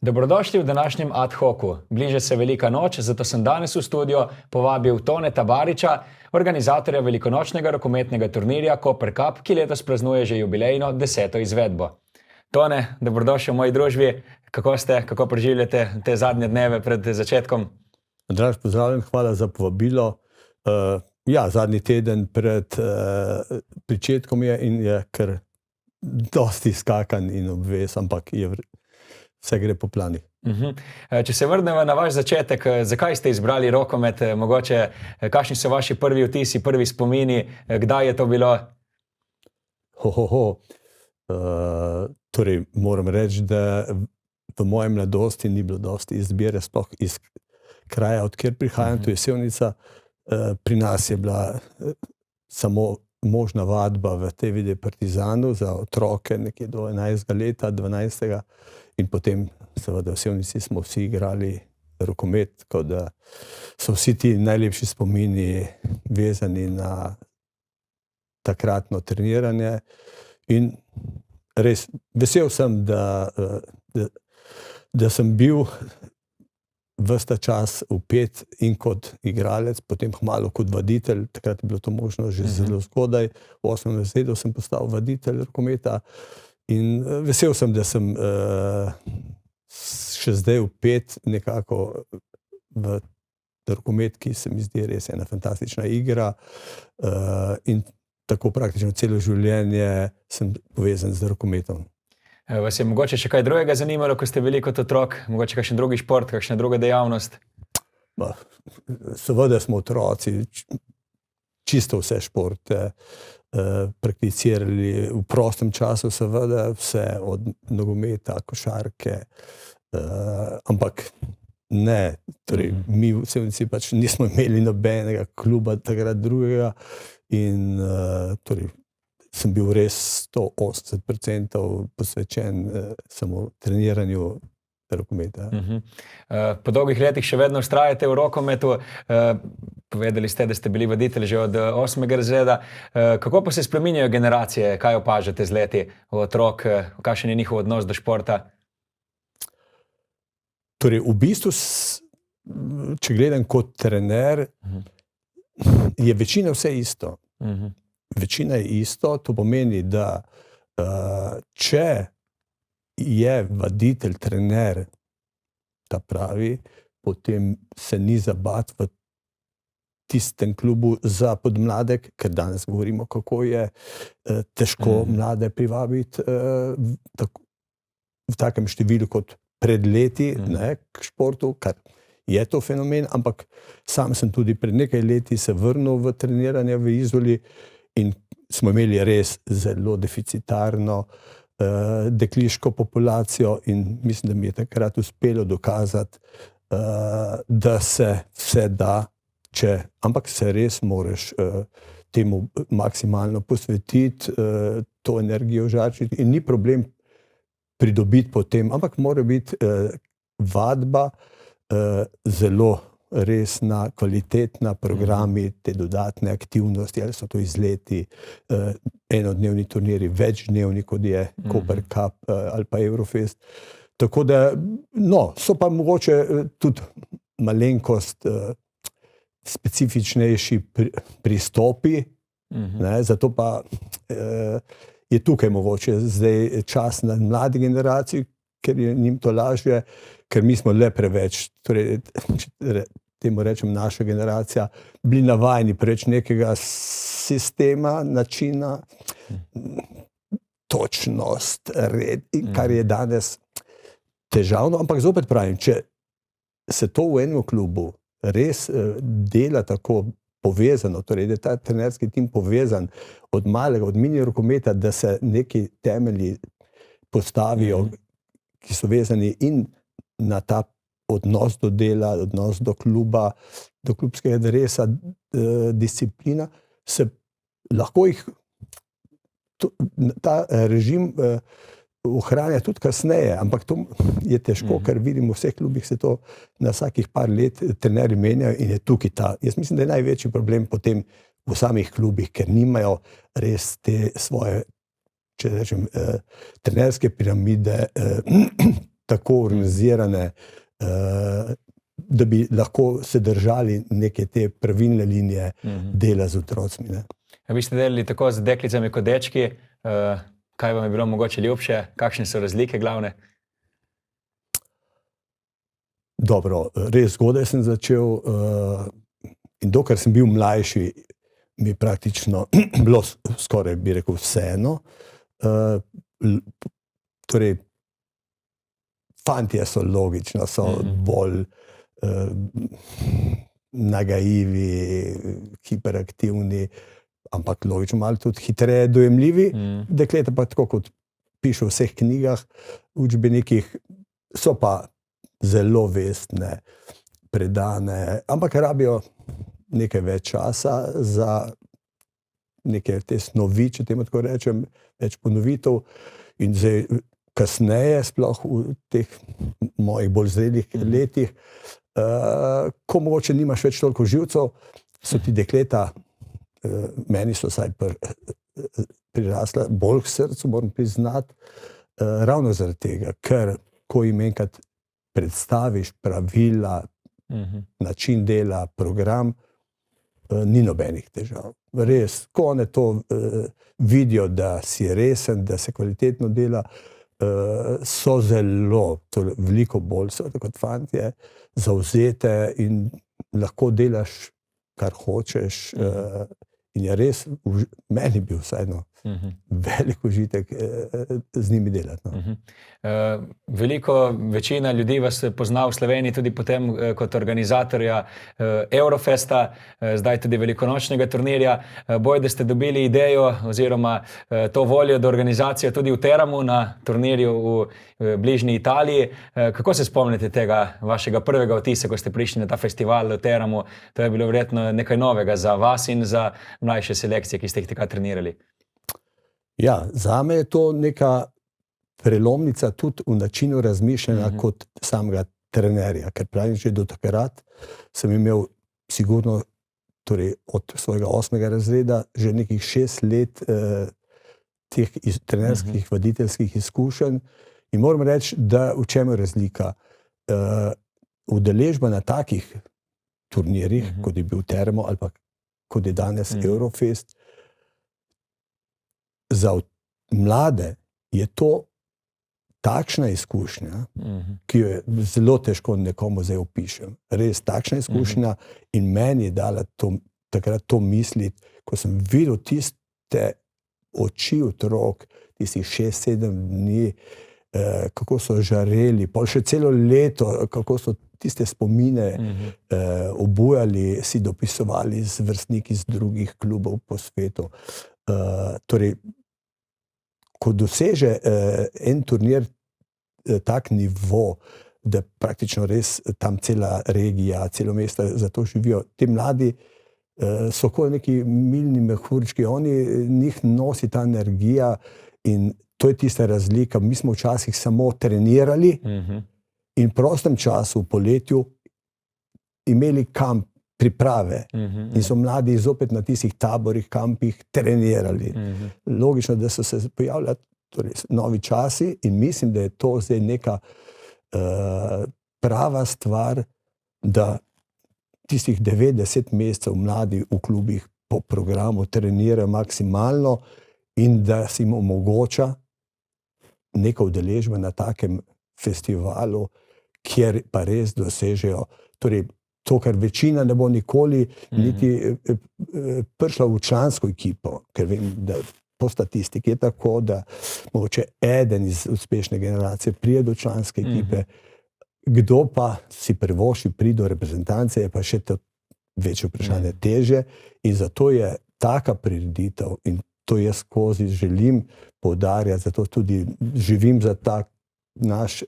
Dobrodošli v današnjem ad hocu. Bliže se velika noč, zato sem danes v studio povabil Toneta Bariča, organizatorja velikonočnega rokometnega turnirja Koper Cup, ki letos praznuje že jubilejno 10. izvedbo. Tone, dobrodošli v moji družbi. Kako ste, kako preživljate te zadnje dneve pred začetkom? Draž, pozdravljen, hvala za povabilo. Zadnji teden pred pričetkom je in je kar dosti skakanj in obvez, ampak vse gre po planih. Če se vrnemo na vaš začetek, zakaj ste izbrali rokomet? Mogoče, kakšni so vaši prvi vtisi, prvi spomini, kdaj je to bilo? Torej, moram reči, da v moji mladosti ni bilo dosti izbire, sploh iz kraja, od kjer prihajam, to je Sevnica. Pri nas je bila samo možna vadba v TVD Partizanu za otroke nekje do 11. leta, 12. In potem seveda v Sevnici smo vsi igrali rokomet, tako da so vsi ti najlepši spomini vezani na takratno treniranje. In res vesel sem, da sem bil ves ta čas vpet in kot igralec, potem kmalu kot vaditelj. Takrat je bilo to možno že zelo zgodaj. V 8. razredu sem postal vaditelj rokometa in vesel sem, da sem še zdaj vpet nekako v rokomet, ki se mi zdi res ena fantastična igra, in tako praktično celo življenje sem povezan z rokometom. Vas je mogoče še kaj drugega zanimalo, ko ste bili kot otrok? Mogoče kakšen drugi šport, kakšna druga dejavnost? Seveda smo otroci čisto vse športe prakticirali v prostem času, seveda vse od nogometa, košarke, ampak ne, torej mi v Sevnici pač nismo imeli nobenega kluba takrat drugega in torej sem bil res 180% posvečen samo treniranju rokometa. Po dolgih letih še vedno vztrajate v rokometu. Povedali ste, da ste bili voditelj že od 8. razreda. Kako pa se spreminjajo generacije? Kaj opažate z leti otrok? Kakšen je njihov odnos do športa? Torej, v bistvu, če gledam kot trener, je večina vse isto. Večina je isto, to pomeni, da če je vaditelj, trener ta pravi, potem se ni za bati v tistem klubu za podmladek, ker danes govorimo, kako je težko mlade privabiti v takem številu kot pred leti k športu, kar je to fenomen, ampak sam sem tudi pred nekaj leti se vrnil v treniranje v Izoli in smo imeli res zelo deficitarno dekliško populacijo in mislim, da mi je takrat uspelo dokazati, da se vse da, ampak se res moraš temu maksimalno posvetiti, to energijo žarčiti in ni problem pridobiti potem, ampak mora biti vadba zelo resna, kvalitetna, programi, te dodatne aktivnosti, ali so to izleti, enodnevni turniri, večdnevni, kot je Koper Cup ali pa Eurofest. Tako da, so pa mogoče tudi malenkost specifičnejši pristopi, zato pa je tukaj mogoče zdaj čas na mladi generaciji, ker je njim to lažje, ker mi smo le preveč, torej, temu rečem naša generacija, bili navajeni preveč nekega sistema, načina, točnost, red, kar je danes težavno, ampak zopet pravim, če se to v enem klubu res dela tako povezano, torej da je ta trenerski tim povezan od malega, od mini rokometa, da se neki temelji postavijo, ki so vezani in na ta odnos do dela, odnos do kluba, do klubskega dresa, disciplina, se lahko ta režim ohranja tudi kasneje, ampak to je težko, ker vidimo v vseh klubih se to na vsakih par let trenerji menjajo in je tukaj jaz mislim, da je največji problem potem v samih klubih, ker nimajo res te svoje, če rečem, trenerske piramide tako organizirane, da bi lahko se držali neke te pravilne linije dela z otrocmi. Ne. Vi ste delali tako z deklicami kot dečki. Kaj vam je bilo mogoče ljubše? Kakšne so razlike glavne? Dobro, res zgodaj sem začel in dokler sem bil mlajši, mi je praktično bilo skoraj, bi rekel, vseeno. Torej, fantje so logično, so bolj nagajivi, hiperaktivni, ampak logično malo tudi hitreje dojemljivi. Dekleta pa tako, kot piše v vseh knjigah, učbenikih, so pa zelo vestne, predane, ampak rabijo nekaj več časa za neke te snovi, če temu tako rečem, več ponovitev. In zdaj kasneje, sploh v teh mojih bolj zrelih letih, ko mogoče nimaš več toliko živcev, so ti dekleta, meni so vsaj prirasla bolj k srcu, moram priznati, ravno zaradi tega, ker ko jim enkrat predstaviš pravila, način dela, program, ni nobenih težav. Res, ko one to vidijo, da si resen, da se kvalitetno dela, so zelo, veliko bolj so kot fantje, zavzete in lahko delaš, kar hočeš. In je res, meni bil vseeno velik užitek z njimi delati. Večina ljudi vas pozna v Sloveniji tudi potem kot organizatorja Eurofesta, zdaj tudi velikonočnega turnirja. Boj, da ste dobili idejo oziroma to voljo do organizacije tudi v Teramu na turnirju v bližnji Italiji. Kako se spomnite tega vašega prvega vtisa, ko ste prišli na ta festival v Teramu? To je bilo verjetno nekaj novega za vas in za mlajše selekcije, ki ste jih takrat trenirali. Ja, zame je to neka prelomnica tudi v načinu razmišljanja kot samega trenerja, ker pravim, že do takrat sem imel sigurno, torej od svojega 8. razreda, že nekih 6 let teh trenerskih, voditeljskih izkušenj in moram reči, da v čem je razlika. Udeležba na takih turnirjih, kot je bil Teramo ali pa kot je danes Eurofest, za mlade je to takšna izkušnja, ki jo je zelo težko nekomu zdaj opišem. Res takšna izkušnja in meni je dala takrat to misliti, ko sem videl tiste oči otrok, tistih 6-7 dni, kako so žareli, pa še celo leto, kako so tiste spomine obujali, si dopisovali z vrstniki iz drugih klubov po svetu. Torej, ko doseže en turnir tak nivo, da praktično res tam cela regija, celo mesto za to živijo, ti mladi so kot neki milni mehurčki, njih nosi ta energija in to je tista razlika. Mi smo včasih samo trenirali in v prostem času, v poletju, imeli kamp, priprave in so mladi zopet na tistih taborih, kampih trenirali. Logično, da so se pojavljali novi časi in mislim, da je to zdaj neka prava stvar, da tistih 9-10 mesecev mladi v klubih po programu trenirajo maksimalno in da se jim omogoča neka udeležba na takem festivalu, kjer pa res dosežejo, torej to, kar večina ne bo nikoli niti prišla v člansko ekipo, ker vem, da po statistiki je tako, da mogoče eden iz uspešne generacije prije do članske ekipe, kdo pa si privošči priti do reprezentance, je pa še to večje vprašanje teže in zato je taka prireditev in to jaz skozi želim poudarjati, zato tudi živim za tak naš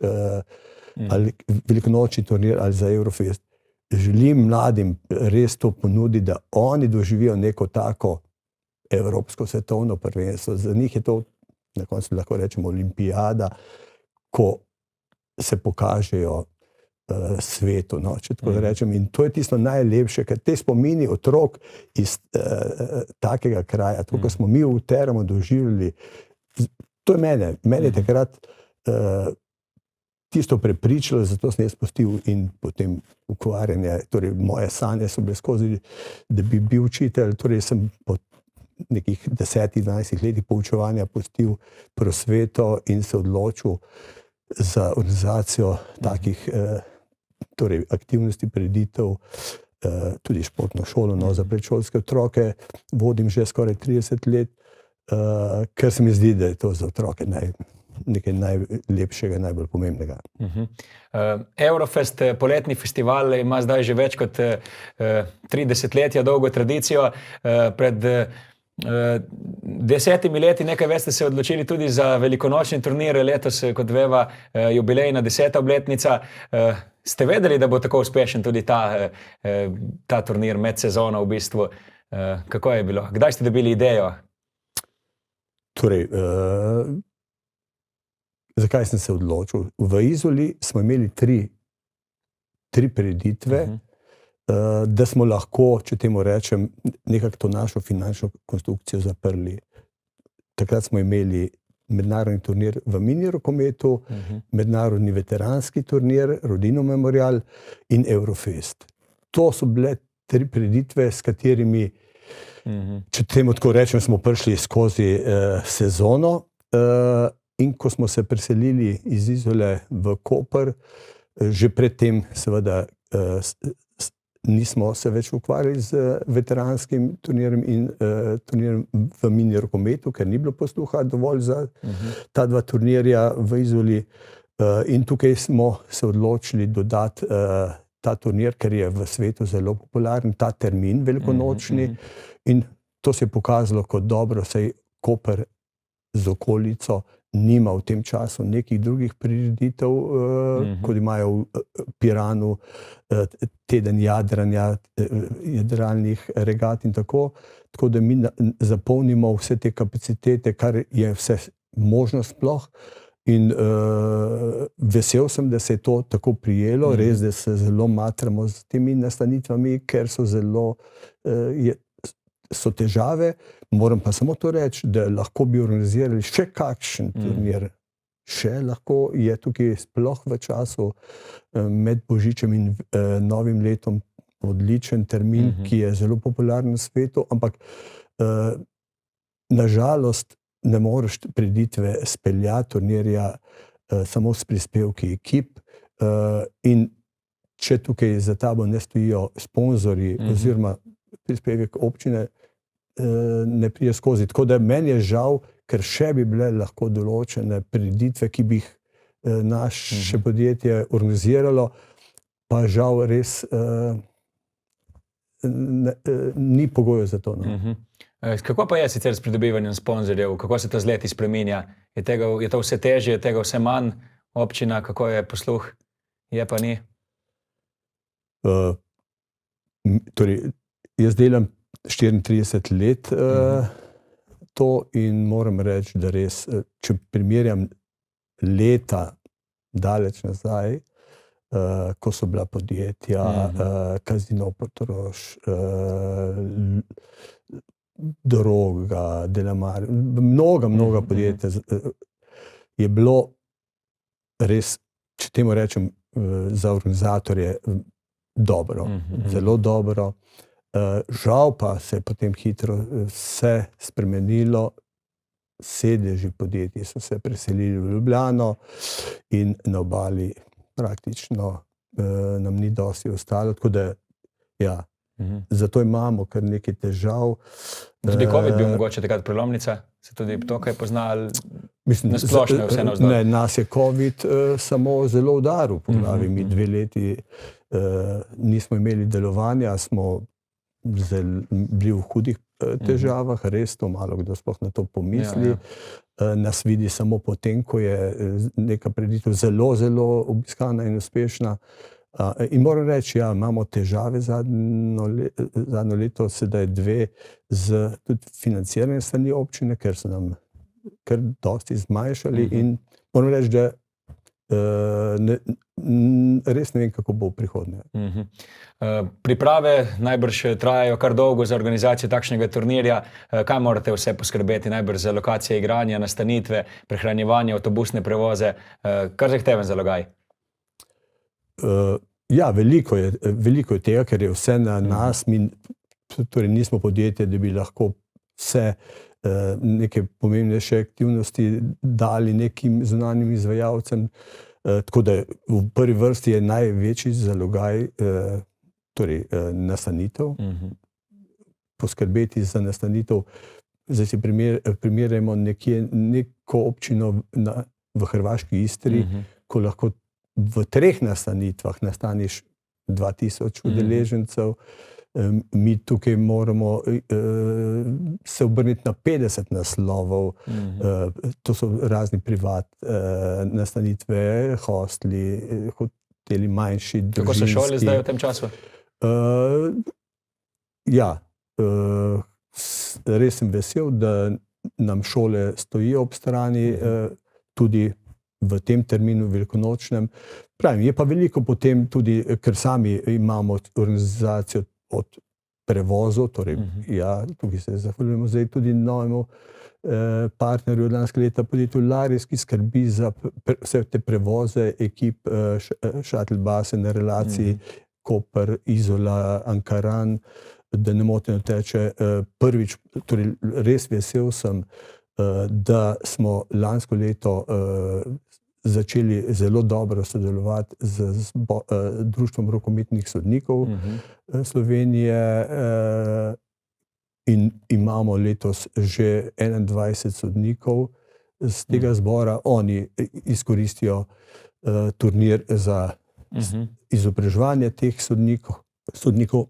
ali velikonočni turnir ali za Eurofest. Želim mladim res to ponuditi, da oni doživijo neko tako evropsko svetovno prvenstvo. Za njih je to, na koncu lahko rečemo, olimpijada, ko se pokažejo svetu, no, če tako rečem. In to je tisto najlepše, ker te spomini otrok iz takega kraja, tako kot smo mi v Teramu doživljali, to je mene takrat tisto prepričalo, zato sem jaz spustil in potem ukvarjanje, torej moje sanje so bile skozi, da bi bil učitelj, torej sem po nekih 10-12 letih poučevanja pustil prosveto in se odločil za organizacijo takih torej aktivnosti, prireditev, tudi športno šolo, no, za predšolske otroke. Vodim že skoraj 30 let, ker se mi zdi, da je to za otroke nekaj najlepšega, najbolj pomembnega. Eurofest, poletni festival, ima zdaj že več kot 3 desetletja dolgo tradicijo. Pred 10 leti nekaj več ste se odločili tudi za velikonočni turnir, letos, kot veva, jubilejna 10. obletnica. Ste vedeli, da bo tako uspešen tudi ta turnir med sezono v bistvu? Kako je bilo? Kdaj ste dobili idejo? Torej, zakaj sem se odločil? V Izoli smo imeli tri prireditve, da smo lahko, če temu rečem, nekako to našo finančno konstrukcijo zaprli. Takrat smo imeli mednarodni turnir v mini rokometu, mednarodni veteranski turnir, Rodino Memorial in Eurofest. To so bile 3 prireditve, s katerimi, če temu tako rečem, smo prišli skozi sezono. In ko smo se preselili iz Izole v Koper, že predtem seveda nismo se več ukvarjali z veteranskim turnirjem in turnirjem v mini rokometu, ker ni bilo posluha dovolj za ta 2 turnirja v Izoli. In tukaj smo se odločili dodati ta turnir, ker je v svetu zelo popularen, ta termin velikonočni. In to se je pokazalo kot dobro, saj Koper z okolico nima v tem času nekih drugih prireditev, kot imajo v Piranu teden jadranja, jadralnih regat in tako. Tako da mi zapolnimo vse te kapacitete, kar je vse možno sploh. In vesel sem, da se je to tako prijelo. Res, da se zelo matramo z temi nastanitvami, ker so zelo so težave. Moram pa samo to reči, da lahko bi organizirali še kakšen turnir. Še lahko je tukaj sploh v času med Božičem in Novim letom odličen termin, ki je zelo popularen na svetu, ampak nažalost ne moreš prireditve speljati turnirja samo s prispevki ekip. In če tukaj za tabo ne stojijo sponzorji oziroma prispevek občine, ne pride skozi. Tako da meni je žal, ker še bi bile lahko določene prireditve, ki bi jih naše podjetje organiziralo, pa žal res ni pogojev za to. Kako pa je sicer s pridobivanjem sponzorjev? Kako se to z leti spreminja? Je to vse težje, je tega vse manj? Občina, kako je posluh? Je pa ni? Torej, jaz delam 34 let to in moram reči, da res, če primerjam leta daleč nazaj, ko so bila podjetja, Casino Portorož, Droga, Delamar, mnoga podjetja, je bilo res, če temu rečem, za organizatorje dobro, zelo dobro. Žal pa se je potem hitro vse spremenilo, sedeži podjetij so se preselili v Ljubljano in na Obali praktično nam ni dosti ostalo, tako da ja, zato imamo kar nekaj težav. Tudi COVID bil mogoče takrat prelomnica? Se tudi to kaj pozna? Na splošno je vse navzdol? Ne, nas je COVID samo zelo udaril po glavi. Mi 2 leti nismo imeli delovanja, smo bili v hudih težavah, res to malo kdo sploh na to pomisli. Nas vidi samo potem, ko je neka prireditev zelo, zelo obiskana in uspešna. In moram reči, ja, imamo težave zadnjo leto, sedaj 2, z tudi financiranjem strani občine, ker so nam kar dosti zmanjšali in moram reči, da res ne vem, kako bo v prihodnje. Priprave najbrž trajajo kar dolgo za organizacijo takšnega turnirja. Kaj morate vse poskrbeti? Najbrž za lokacije igranja, nastanitve, prehranjevanje, avtobusne prevoze. Kar zahteven zalogaj? Ja, veliko je tega, ker je vse na nas, mi torej nismo podjetje, da bi lahko vse neke pomembnejše aktivnosti dali nekim zunanjim izvajalcem. Tako da v prvi vrsti je največji zalogaj torej nastanitev, poskrbeti za nastanitev. Zdaj si primerjamo neko občino v hrvaški Istri, ko lahko v 3 nastanitvah nastaniš 2000 udeležencev. Mi tukaj moramo se obrniti na 50 naslovov. To so razni privat nastanitve, hostli, hoteli manjši, družinski. Kako so šole zdaj v tem času? Ja, res sem vesel, da nam šole stojijo ob strani, tudi v tem terminu velikonočnem. Pravim, je pa veliko potem tudi, ker sami imamo organizacijo od prevozov, torej ja, tukaj se zahvaljujemo zdaj tudi novemu partnerju od lanskega leta, podjetju Laris, ki skrbi za vse te prevoze ekip, shuttle base na relaciji Koper, Izola, Ankaran, da nemoteno teče. Prvič, torej res vesel sem, da smo lansko leto začeli zelo dobro sodelovati z Društvom rokometnih sodnikov Slovenije in imamo letos že 21 sodnikov z tega zbora. Oni izkoristijo turnir za izobraževanje teh sodnikov.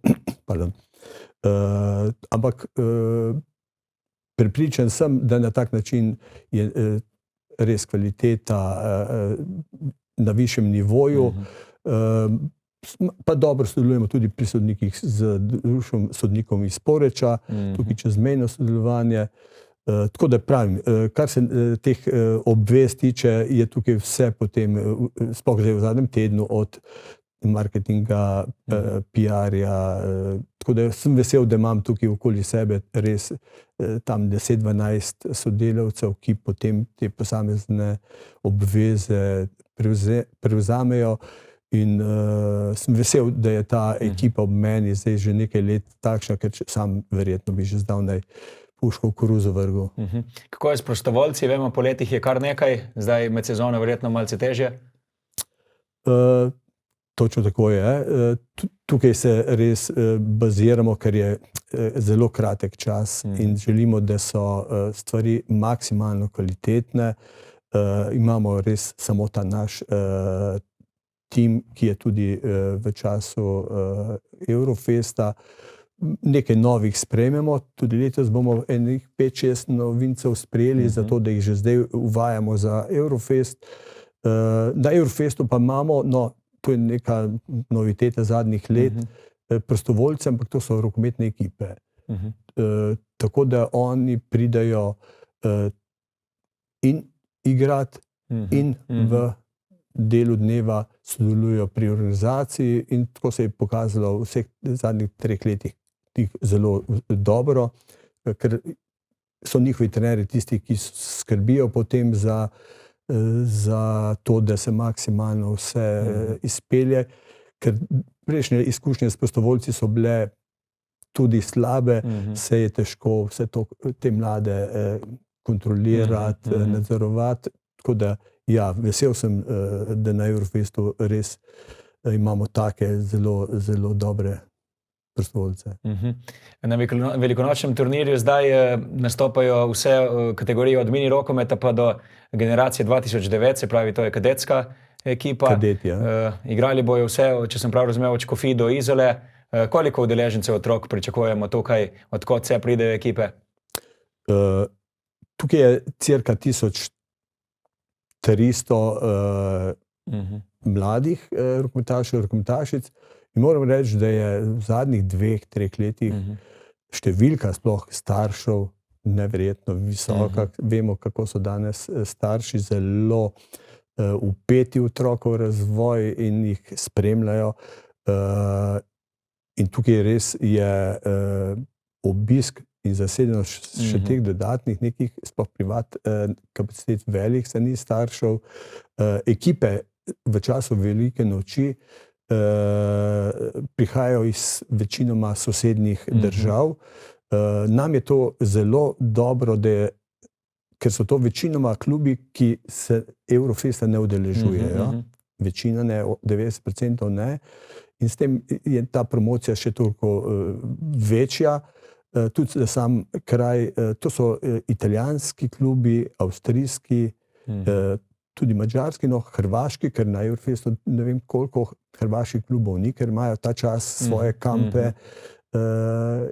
Ampak prepričan sem, da na tak način je res kvaliteta na višjem nivoju. Pa dobro sodelujemo tudi pri sodnikih z Društvom sodnikov iz Poreča, tukaj čezmejno sodelovanje. Tako da pravim, kar se teh obvez tiče, je tukaj vse potem, sploh zdaj v zadnjem tednu, od marketinga, PR-ja. Tako da sem vesel, da imam tukaj okoli sebe res tam 10-12 sodelavcev, ki potem te posamezne obveze prevzamejo. In sem vesel, da je ta ekipa ob meni zdaj že nekaj let takšna, ker sam verjetno bi že zdavnaj puško v koruzo vrgel. Kako je s prostovoljci? Vemo, po letih je kar nekaj, zdaj med sezono verjetno malce težje. Točno tako je. Tukaj se res baziramo, ker je zelo kratek čas in želimo, da so stvari maksimalno kvalitetne. Imamo res samo ta naš tim, ki je tudi v času Eurofesta. Nekaj novih sprejmemo, tudi letos bomo enih 5-6 novincev sprejeli, zato da jih že zdaj uvajamo za Eurofest. Na Eurofestu pa imamo, to je neka noviteta zadnjih let, prostovoljce, ampak to so rokometne ekipe. Tako da oni pridajo in igrati in v delu dneva sodelujo pri organizaciji in tako se je pokazalo v vseh zadnjih 3 letih zelo dobro, ker so njihovi trenerji tisti, ki skrbijo potem za to, da se maksimalno vse izpelje, ker prejšnje izkušnje s prostovoljci so bile tudi slabe, se je težko vse to, te mlade kontrolirati, nadzorovati, tako da ja, vesel sem, da na Eurofestu res imamo take zelo, zelo dobre prostovoljce. Na velikonočnem turnirju zdaj nastopajo vse kategorije od mini rokometa pa do generacije 2009, se pravi, to je kadetska ekipa. Kadet, ja. Igrali bojo vse, če sem prav razumel, od Škofij do Izole. Koliko udeležencev otrok pričakujemo tukaj, odkot vse pridejo ekipe? Tukaj je cirka 1300 mladih rokometašev, rokometašic. In moram reči, da je v zadnjih 2-3 letih številka sploh staršev neverjetno visoka. Vemo, kako so danes starši zelo vpeti v otrokov razvoj in jih spremljajo. In tukaj res je obisk in zasedenost še teh dodatnih nekih sploh privat kapacitet velik strani staršev. Ekipe v času velike noči prihajajo iz večinoma sosednjih držav. Nam je to zelo dobro, ker so to večinoma klubi, ki se Eurofesta ne udeležujejo. Večina ne, 90% ne. In s tem je ta promocija še toliko večja. Tudi sam kraj, to so italijanski klubi, avstrijski, tudi madžarski, no hrvaški, ker na Eurofestu ne vem koliko hrvaških klubov ni, ker imajo ta čas svoje kampe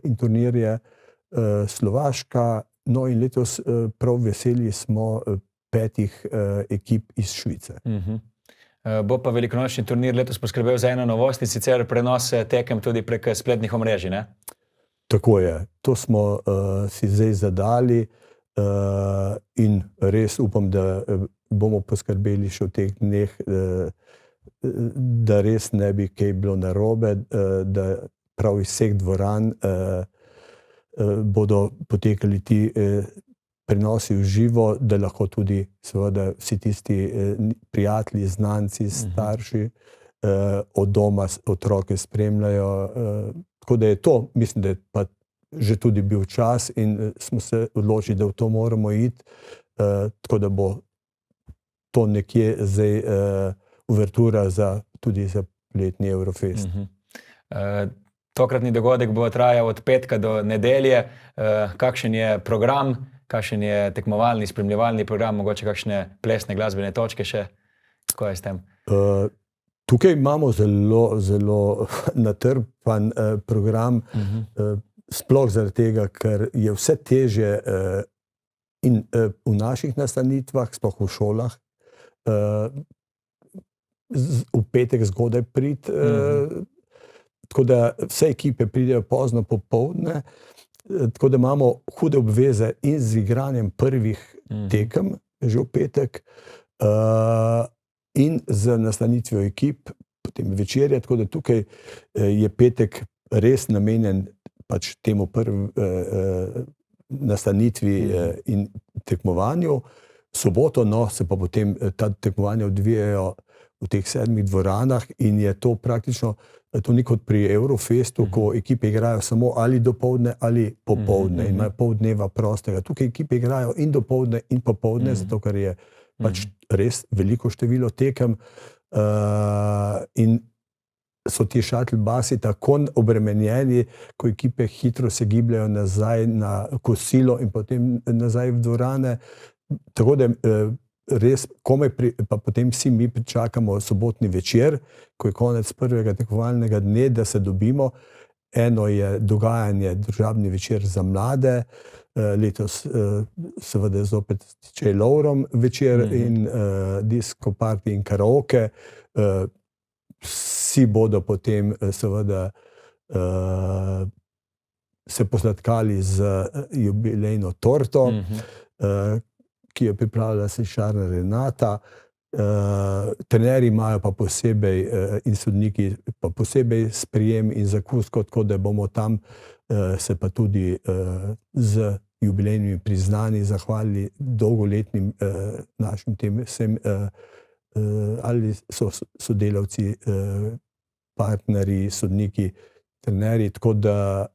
in turnirje. Slovaška, no in letos prav veseli smo 5 ekip iz Švice. Bo pa velikonočni turnir letos poskrbel za eno novost, in sicer prenos tekem tudi prek spletnih omrežij, ne? Tako je. To smo si zdaj zadali in res upam, da bomo poskrbeli še v teh dneh, da res ne bi kaj bilo narobe, da prav iz vseh dvoran bodo potekali ti prenosi v živo, da lahko tudi seveda vsi tisti prijatelji, znanci, starši od doma otroke spremljajo. Tako da je to, mislim, da je pa že tudi bil čas in smo se odločili, da v to moramo iti, tako da bo to nekje zdaj uvertura tudi za letni Eurofest. Tokratni dogodek bo trajal od petka do nedelje. Kakšen je program, kakšen je tekmovalni, spremljevalni program, mogoče kakšne plesne glasbene točke še? Kako je s tem? Tukaj imamo zelo natrpan program, sploh zaradi tega, ker je vse težje in v naših nastanitvah, sploh v šolah, v petek zgodaj priti. Tako da vse ekipe pridejo pozno popoldne, tako da imamo hude obveze in z igranjem prvih tekem, že v petek, in z nastanitvijo ekip, potem večerja, tako da tukaj je petek res namenjen pač temu nastanitvi in tekmovanju. Soboto, no, se pa potem ta tekmovanja odvijajo v teh 7 dvoranah in je to praktično, to ni kot pri Eurofestu, ko ekipe igrajo samo ali dopoldne ali popoldne in imajo pol dneva prostega. Tukaj ekipe igrajo in dopoldne in popoldne, zato ker je pač res veliko število tekem in so ti shuttle basi tako obremenjeni, ko ekipe hitro se gibljajo nazaj na kosilo in potem nazaj v dvorane. Tako da res komaj pa potem vsi mi pričakamo sobotni večer, ko je konec prvega tekmovalnega dne, da se dobimo. Eno je dogajanje Družabni večer za mlade, letos seveda zopet J. Laurom večer in disco party in karaoke. Vsi bodo potem seveda se posladkali z jubilejno torto, ki jo pripravlja slišarna Renata. Trenerji imajo pa posebej in sodniki pa posebej sprijem in zakus, tako da bomo tam se pa tudi z jubilejnimi priznanji zahvalili dolgoletnim našim tem vsem ali so sodelavci, partnerji, sodniki, trenerji, tako da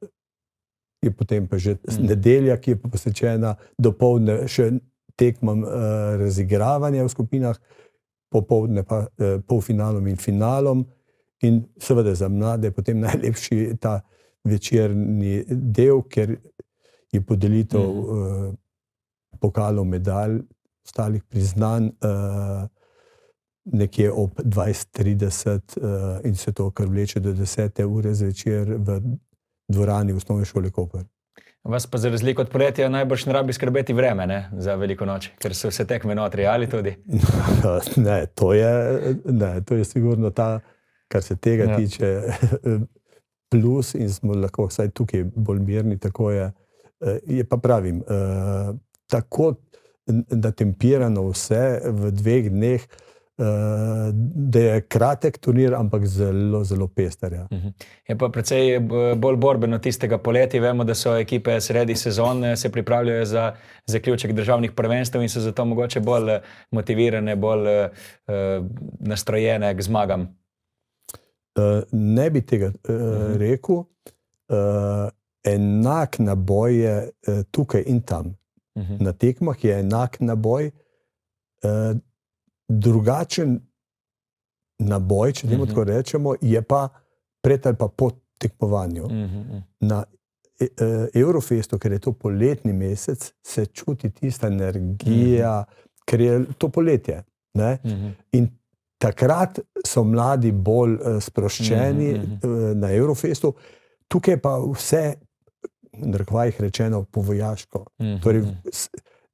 je potem pa že nedelja, ki je pa posvečena dopoldne še tekmam razigravanja v skupinah, popoldne pa polfinalom in finalom in seveda za mlade potem najlepši ta večerni del, ker je podelitev pokalov, medalj, ostalih priznanj nekje ob 20:30 in se to kar vleče do 10. ure zvečer v dvorani Osnovne šole Koper. Vas pa za razliko od poletja najbrž ne rabi skrbeti vreme, ne, za veliko noč, ker so vse tekme notri, ali tudi? Ne, to je sigurno ta, kar se tega tiče, plus in smo lahko vsaj tukaj bolj mirni, tako je. Je pa pravim, tako natempirano vse v 2 dneh, da je kratek turnir, ampak zelo, zelo pester. Ja. Je pa precej bolj borbeno tistega poletja. Vemo, da so ekipe sredi sezone, se pripravljajo za zaključek državnih prvenstev in so zato mogoče bolj motivirane, bolj nastrojene k zmagam. Ne bi tega rekel. Enak naboj je tukaj in tam. Na tekmah je enak naboj. Drugačen naboj, če temu tako rečemo, je pa pred ali pa po tekmovanju. Na Eurofestu, ker je to poletni mesec, se čuti tista energija, ker je to poletje. Ne? In takrat so mladi bolj sproščeni na Eurofestu, tukaj pa vse, v narekovajih rečeno, povojaško. Torej,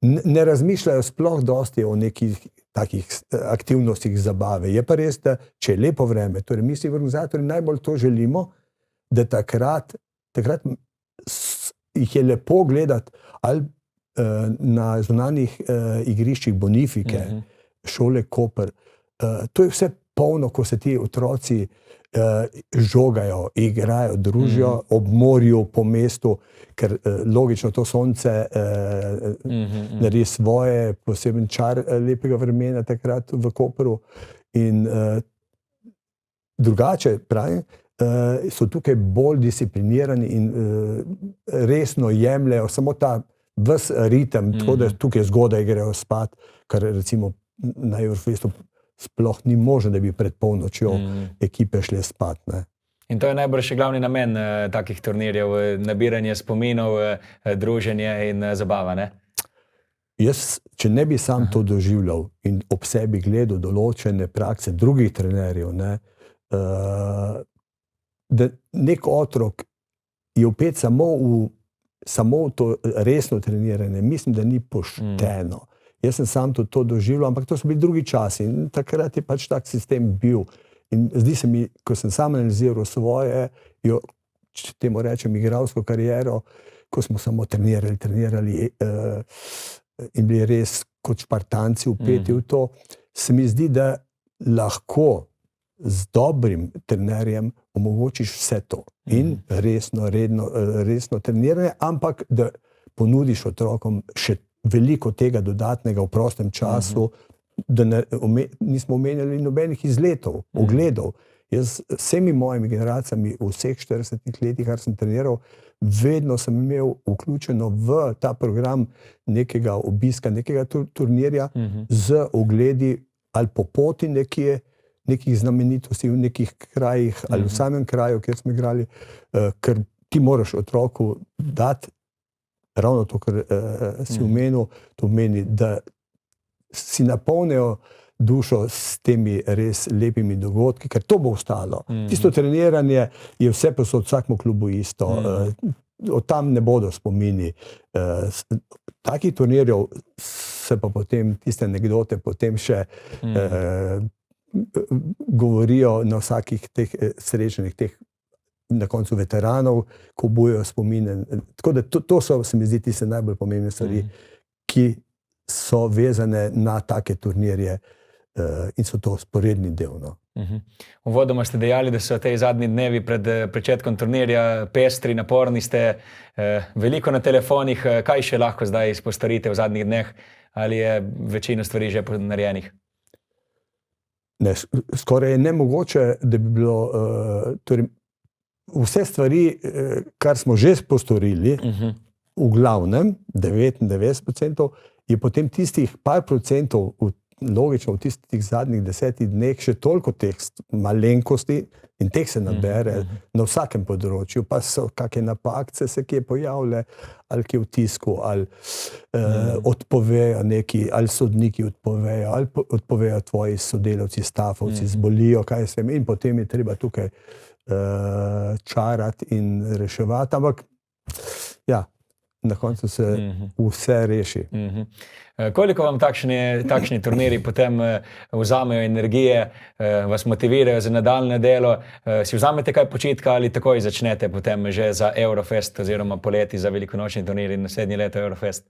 ne razmišljajo sploh dosti o nekih takih aktivnostih zabave. Je pa res, da če je lepo vreme, torej mi si organizatorji najbolj to želimo, da takrat jih je lepo gledati ali na zunanjih igriščih Bonifike, šole Koper. To je vse polno, ko se ti otroci žogajo, igrajo, družijo ob morju, po mestu, ker logično to sonce naredi svoje, poseben čar lepega vremena takrat v Koperu. In drugače, pravim, so tukaj bolj disciplinirani in resno jemljajo samo ta ves ritem, tako da tukaj zgodaj grejo spat, kar recimo na Eurofestu sploh ni možno, da bi pred polnočjo ekipe šle spat. Ne. In to je najbrž glavni namen takih turnirjev, nabiranje spominov, druženje in zabava, ne? Jaz, če ne bi sam to doživljal in ob sebi gledal določene prakse drugih trenerjev, ne, da nek otrok je vpet samo v to resno treniranje, mislim, da ni pošteno. Jaz sem sam to doživljal, ampak to so bili drugi časi in takrat je pač tak sistem bil. In zdi se mi, ko sem sam analiziral svoje, če temu rečem, igralsko kariero, ko smo samo trenirali in bili res kot špartanci vpeti v to, se mi zdi, da lahko z dobrim trenerjem omogočiš vse to. In resno treniranje, ampak da ponudiš otrokom še veliko tega dodatnega v prostem času, da nismo omenjali nobenih izletov, ogledov. Jaz vsemi mojimi generacijami v vseh 40 letih, kar sem treniral, vedno sem imel vključeno v ta program nekega obiska, nekega turnirja z ogledi ali po poti nekih znamenitosti v nekih krajih ali v samem kraju, kjer smo igrali, ker ti moraš otroku dati ravno to, kar si omenil, to pomeni, da si napolnijo dušo s temi res lepimi dogodki, ker to bo ostalo. Tisto treniranje je vse posod, vsakmu klubu isto. Od tam ne bodo spomini. Takih turnirjev se pa potem, tiste anekdote potem še govorijo na vsakih teh srečanjih, teh na koncu veteranov, ko bojo spomine. Tako da to so, se mi zdi, tiste najbolj pomembne stvari, ki so vezane na take turnirje in so to sporedni del. No. Uvodoma ste dejali, da so te zadnji dnevi pred pričetkom turnirja pestri, naporni ste, veliko na telefonih. Kaj še lahko zdaj postorite v zadnjih dneh? Ali je večina stvari že narejenih? Ne, skoraj je nemogoče, da bi bilo torej, vse stvari, kar smo že postorili, v glavnem 99%, je potem tistih par procentov, logično v tistih zadnjih 10 dneh, še toliko teh malenkosti in teh se nabere na vsakem področju, pa so kakšne napakce se kje pojavile, ali kje v tisku, ali odpovejo neki, ali sodniki odpovejo, ali odpovejo tvoji sodelavci, stafovci, zbolijo, kaj se in potem je treba tukaj čarati in reševati, ampak ja, na koncu se vse reši. Koliko vam takšni turniri potem vzamejo energije, vas motivirajo za nadaljne delo? Si vzamete kaj počitka ali takoj začnete potem že za Eurofest oziroma poleti za velikonočni turnir in naslednje leto Eurofest?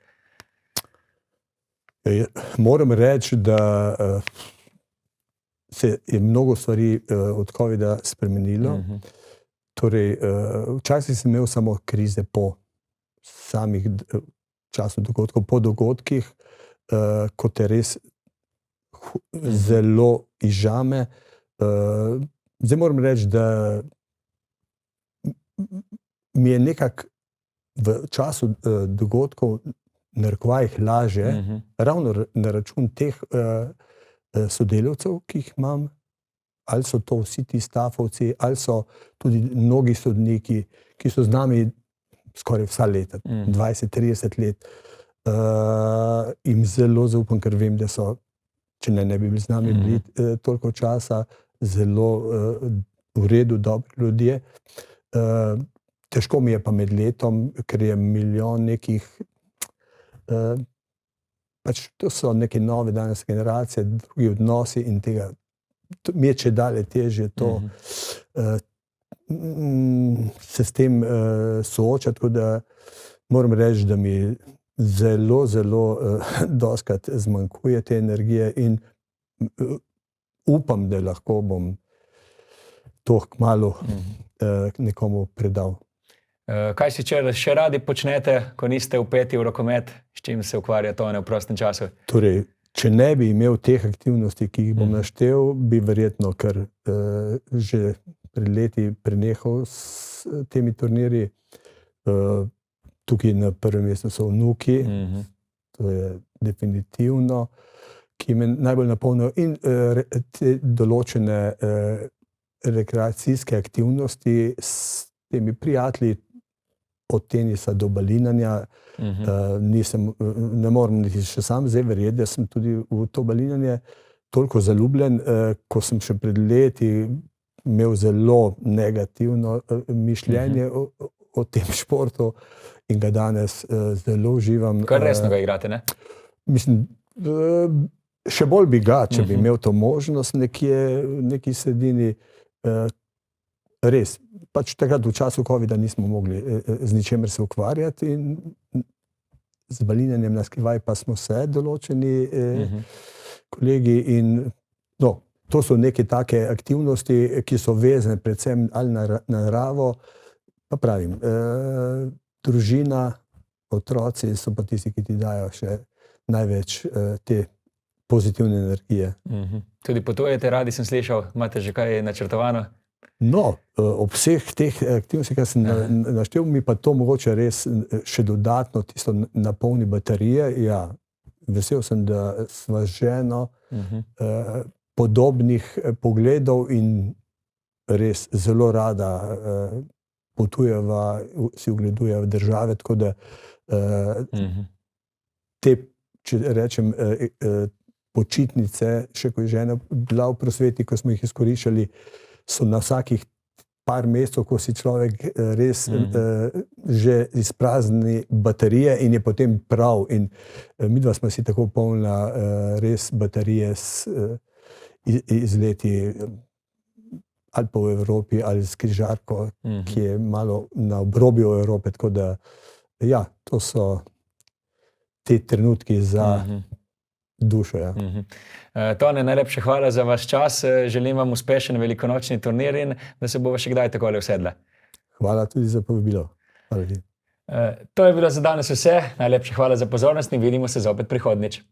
Moram reči, da se je mnogo stvari od COVID-a spremenilo. Torej, včasih sem imel samo krize po samih času dogodkov, po dogodkih, ko te res zelo izžame. Zdaj moram reči, da mi je nekako v času dogodkov narekovajih laže, ravno na račun teh sodelavcev, ki jih imam, ali so to vsi ti stafovci, ali so tudi mnogi sodniki, ki so z nami skoraj vsa leta, 20-30 let. Im zelo zaupam, ker vem, da so, če ne bi bili z nami bili toliko časa, zelo v redu, dobri ljudje. Težko mi je pa med letom, ker je milijon nekih, pač to so neke nove danes generacije, drugi odnosi in tega, mi je čedalje težje to se s tem soočati, tako da moram reči, da mi zelo, zelo dostikrat zmanjkuje te energije in upam, da lahko bom to kmalu nekomu predal. Kaj si še radi počnete, ko niste vpeti v rokomet, s čim se ukvarja Tone v prostem času? Torej, če ne bi imel teh aktivnosti, ki jih bom naštel, bi verjetno kar že pred leti prenehal s temi turnirji. Tukaj na prvem mestu so vnuki, to je definitivno, ki me najbolj napolnijo, in te določene rekreacijske aktivnosti s temi prijatelji, od tenisa do balinanja. Ne morem niti še sam zdaj verjeti, da sem tudi v to balinanje toliko zaljubljen, ko sem še pred leti imel zelo negativno mišljenje o tem športu in ga danes zelo uživam. Kar resno ga igrate, ne? Mislim, še bolj bi ga, če bi imel to možnost nekje v neki sredini. Res, pač takrat v času COVID-a nismo mogli z ničemer se ukvarjati in z balinjanjem na skrivaj pa smo se določeni kolegi in to so neke take aktivnosti, ki so vezane predvsem ali na naravo, pa pravim, družina, otroci so pa tisti, ki ti dajo še največ te pozitivne energije. Tudi potujete, radi sem slišal, imate že kaj načrtovano? No, ob vseh teh aktivnostih, ki sem naštel, mi pa to mogoče res še dodatno tisto napolni baterije. Ja, vesel sem, da sva z ženo podobnih pogledov in res zelo rada potujeva, si ogledujeva države, tako da te, če rečem, počitnice, še ko je žena bila v prosveti, ko smo jih izkoriščali, so na vsakih par mesecev, ko si človek res že izprazni baterije in je potem prav. In midva smo si tako polna res baterije z izleti ali pa v Evropi ali s križarko, ki je malo na obrobju Evrope. Tako da, ja, to so te trenutki za dušo, ja. Tone, najlepša hvala za vaš čas. Želim vam uspešen velikonočni turnir in da se bova še kdaj takole usedla. Hvala tudi za povabilo. Hvala. To je bilo za danes vse. Najlepša hvala za pozornost in vidimo se zopet prihodnjič.